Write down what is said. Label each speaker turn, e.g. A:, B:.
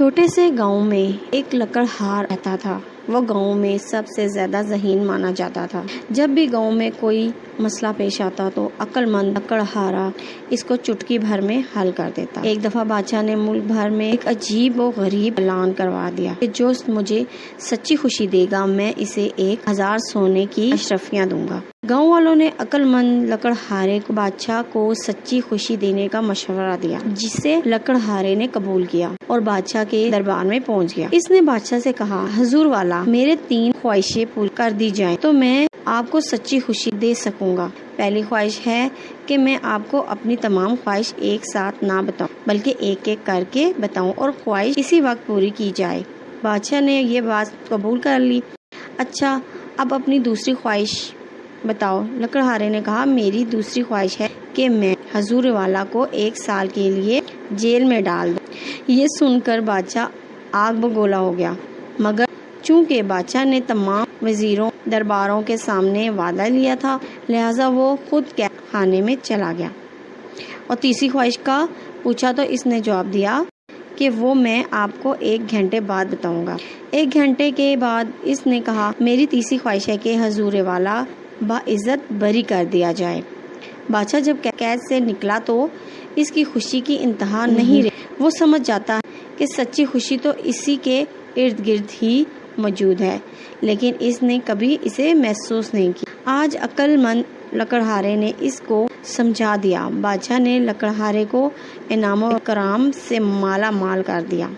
A: چھوٹے سے گاؤں میں ایک لکڑہار رہتا تھا۔ وہ گاؤں میں سب سے زیادہ ذہین مانا جاتا تھا۔ جب بھی گاؤں میں کوئی مسئلہ پیش آتا تو عقل مند لکڑہارا اس کو چٹکی بھر میں حل کر دیتا۔ ایک دفعہ بادشاہ نے ملک بھر میں ایک عجیب و غریب اعلان کروا دیا کہ جو مجھے سچی خوشی دے گا میں اسے 1000 سونے کی اشرفیاں دوں گا۔ گاؤں والوں نے عقل مند لکڑہارے کو بادشاہ کو سچی خوشی دینے کا مشورہ دیا، جسے لکڑہارے نے قبول کیا اور بادشاہ کے دربار میں پہنچ گیا۔ اس نے بادشاہ سے کہا، حضور والا، میرے 3 خواہشیں پوری کر دی جائیں تو میں آپ کو سچی خوشی دے سکوں گا۔ پہلی خواہش ہے کہ میں آپ کو اپنی تمام خواہش ایک ساتھ نہ بتاؤں بلکہ ایک ایک کر کے بتاؤں اور خواہش اسی وقت پوری کی جائے۔ بادشاہ نے یہ بات قبول کر لی۔ اچھا، اب اپنی دوسری خواہش بتاؤ۔ لکڑہارے نے کہا، میری دوسری خواہش ہے کہ میں حضور والا کو 1 سال کے لیے جیل میں ڈال دوں۔ یہ سن کر بادشاہ آگ بگولا ہو گیا، مگر چونکہ بادشاہ نے تمام وزیروں درباروں کے سامنے وعدہ لیا تھا لہٰذا وہ خود قید خانے میں چلا گیا۔ اور تیسری خواہش کا پوچھا تو اس نے جواب دیا کہ وہ میں آپ کو 1 گھنٹے بعد بتاؤں گا۔ 1 گھنٹے کے بعد اس نے کہا، میری تیسری خواہش ہے کہ حضور والا باعزت بری کر دیا جائے۔ بادشاہ جب قید سے نکلا تو اس کی خوشی کی انتہا نہیں رہی۔ وہ سمجھ جاتا کہ سچی خوشی تو اسی کے ارد گرد ہی موجود ہے، لیکن اس نے کبھی اسے محسوس نہیں کی۔ آج عقل مند لکڑہارے نے اس کو سمجھا دیا۔ بادشاہ نے لکڑہارے کو انعام و اکرام سے مالا مال کر دیا۔